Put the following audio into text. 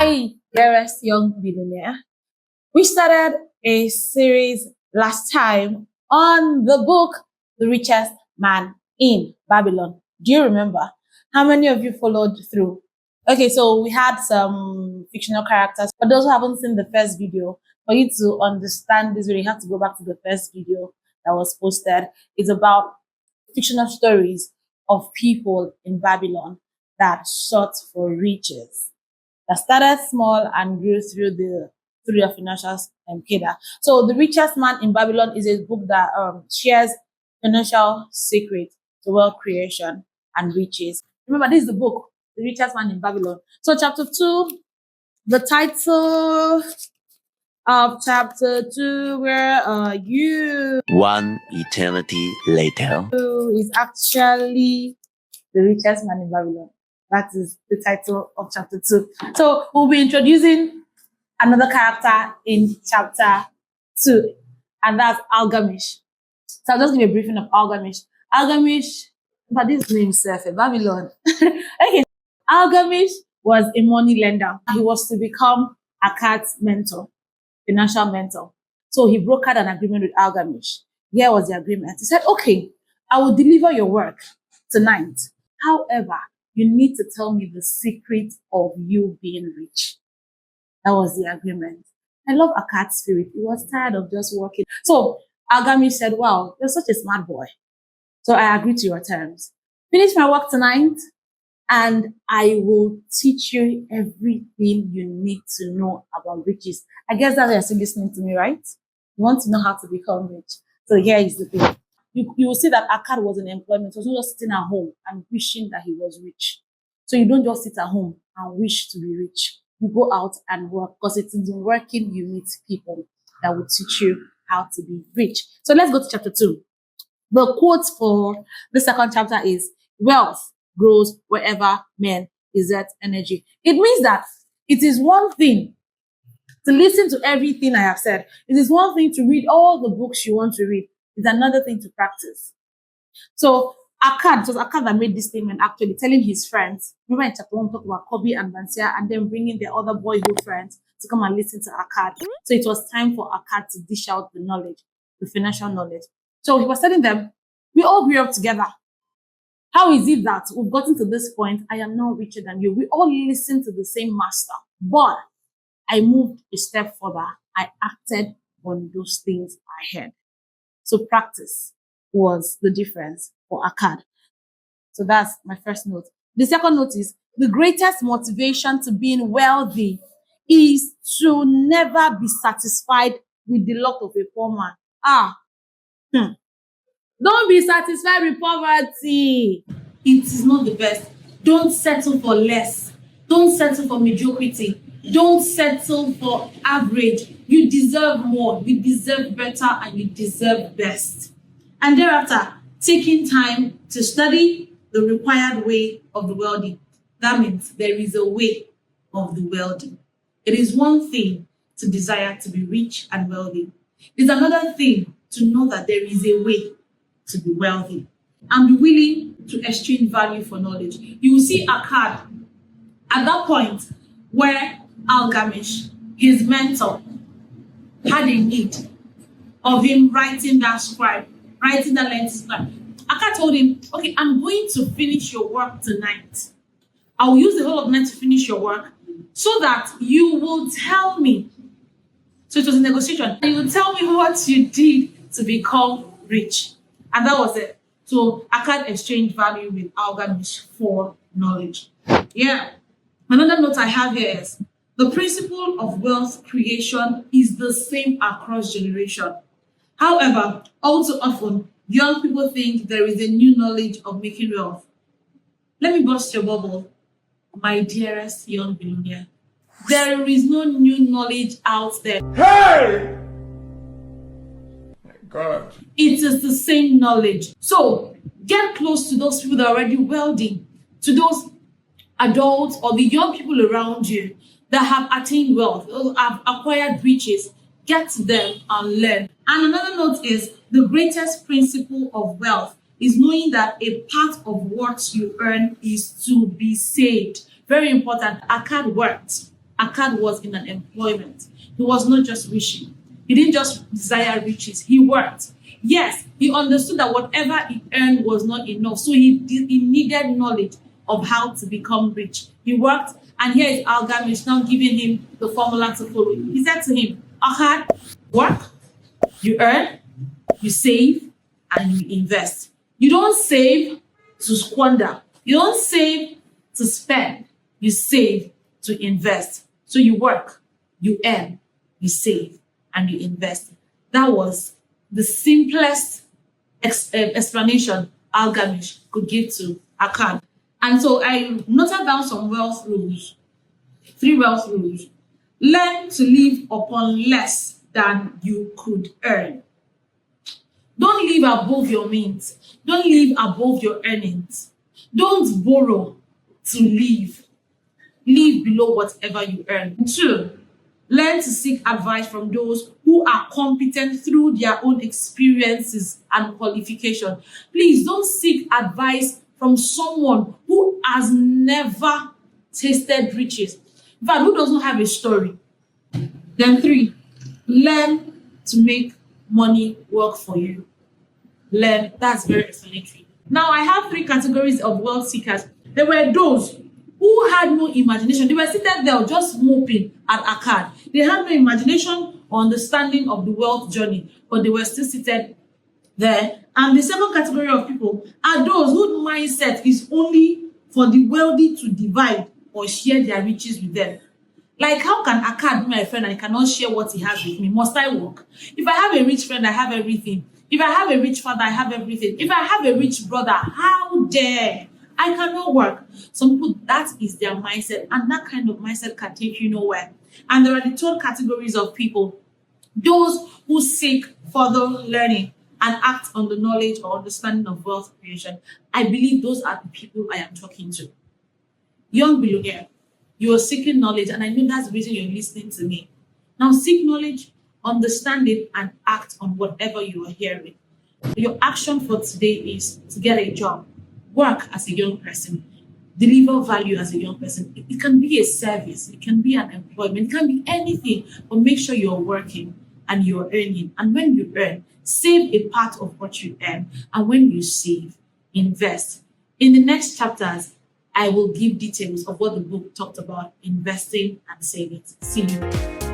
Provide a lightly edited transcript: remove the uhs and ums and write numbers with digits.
Hi, dearest young billionaire. We started a series last time on the book, The Richest Man in Babylon. Do you remember? How many of you followed through? Okay, so we had some fictional characters. For those who haven't seen the first video, for you to understand this video, you have to go back to the first video that was posted. It's about fictional stories of people in Babylon that sought for riches, that started small and grew through the financial cadre. So The Richest Man in Babylon is a book that shares financial secrets to wealth creation and riches. Remember, this is the book, The Richest Man in Babylon. So chapter 2, the title of chapter 2, where are you? One eternity later. Is actually The Richest Man in Babylon. That is the title of chapter 2. So we'll be introducing another character in chapter 2, and that's Algamish. So I'll just give a briefing of Algamish. Algamish, but this name is Babylon. Okay, Algamish was a money lender. He was to become Akkad's mentor, financial mentor. So he brokered an agreement with Algamish. Here was the agreement. He said, okay, I will deliver your work tonight. However, you need to tell me the secret of you being rich. That was the agreement. I love Akkad's spirit. He was tired of just working. So Algamish said, wow, you're such a smart boy. So I agree to your terms. Finish my work tonight, and I will teach you everything you need to know about riches. I guess that you're still listening to me, right? You want to know how to become rich. So here is the thing. You will see that Akkad was in employment. He was not just sitting at home and wishing that he was rich. So you don't just sit at home and wish to be rich. You go out and work, because it is in working you meet people that will teach you how to be rich. So let's go to chapter 2. The quote for the second chapter is, wealth grows wherever men exert energy. It means that it is one thing to listen to everything I have said. It is one thing to read all the books you want to read. It's another thing to practice. So Akkad, it was Akkad that made this statement, actually telling his friends. Remember in chapter 1, we talked about Kobe and Bansia, and then bringing their other boyhood friends to come and listen to Akkad. So it was time for Akkad to dish out the knowledge, the financial knowledge. So he was telling them, we all grew up together. How is it that we've gotten to this point? I am not richer than you. We all listen to the same master, but I moved a step further. I acted on those things I heard. So practice was the difference for Akkad. So that's my first note. The second note is, the greatest motivation to being wealthy is to never be satisfied with the lot of a poor man. Don't be satisfied with poverty. It is not the best. Don't settle for less. Don't settle for mediocrity. Don't settle for average. You deserve more. You deserve better, and you deserve best. And thereafter, taking time to study the required way of the wealthy. That means there is a way of the wealthy. It is one thing to desire to be rich and wealthy. It's another thing to know that there is a way to be wealthy and be willing to exchange value for knowledge. You will see Akkad at that point where Algamish, his mentor, had a need of him writing that lengthy scribe. Akkad told him, okay, I'm going to finish your work tonight. I will use the whole of the night to finish your work so that you will tell me. So it was a negotiation. You will tell me what you did to become rich. And that was it. So Akkad exchanged value with Algamish for knowledge. Yeah. Another note I have here is, the principle of wealth creation is the same across generation. However, all too often, young people think there is a new knowledge of making wealth. Let me burst your bubble, my dearest young billionaire. There is no new knowledge out there. Hey! My God. It is the same knowledge. So get close to those people that are already wealthy, to those adults or the young people around you that have attained wealth, or have acquired riches. Get to them and learn. And another note is, the greatest principle of wealth is knowing that a part of what you earn is to be saved. Very important. Akkad worked Akkad was in an employment. He was not just wishing. He didn't just desire riches. He worked. Yes, he understood that whatever he earned was not enough. So he needed knowledge of how to become rich. He worked, and here is Algamish now giving him the formula to follow. He said to him, Akkad, work, you earn, you save, and you invest. You don't save to squander. You don't save to spend. You save to invest. So you work, you earn, you save, and you invest. That was the simplest explanation Algamish could give to Akkad. And so I noted down some wealth rules, 3 wealth rules. Learn to live upon less than you could earn. Don't live above your means. Don't live above your earnings. Don't borrow to live. Live below whatever you earn. 2, learn to seek advice from those who are competent through their own experiences and qualification. Please don't seek advice from someone who has never tasted riches. In fact, who doesn't have a story. Then 3, learn to make money work for you. Learn. That's very explanatory. Now, I have 3 categories of wealth seekers. There were those who had no imagination. They were seated there just moping at Akkad. They had no imagination or understanding of the wealth journey, but they were still seated there. And the second category of people are those whose mindset is only for the wealthy to divide or share their riches with them. Like, how can Akkad be my friend and he cannot share what he has with me? Must I work? If I have a rich friend, I have everything. If I have a rich father, I have everything. If I have a rich brother, how dare I cannot work? Some people, that is their mindset, and that kind of mindset can take you nowhere. And there are the 2 categories of people: those who seek further learning and act on the knowledge or understanding of wealth creation. I believe those are the people I am talking to. Young billionaire, you are seeking knowledge, and I know that's the reason you're listening to me. Now seek knowledge, understand it, and act on whatever you are hearing. Your action for today is to get a job, work as a young person, deliver value as a young person. It can be a service, it can be an employment, it can be anything, but make sure you're working and you're earning. And when you earn, save a part of what you earn. And when you save, invest. In the next chapters, I will give details of what the book talked about investing and saving. See you.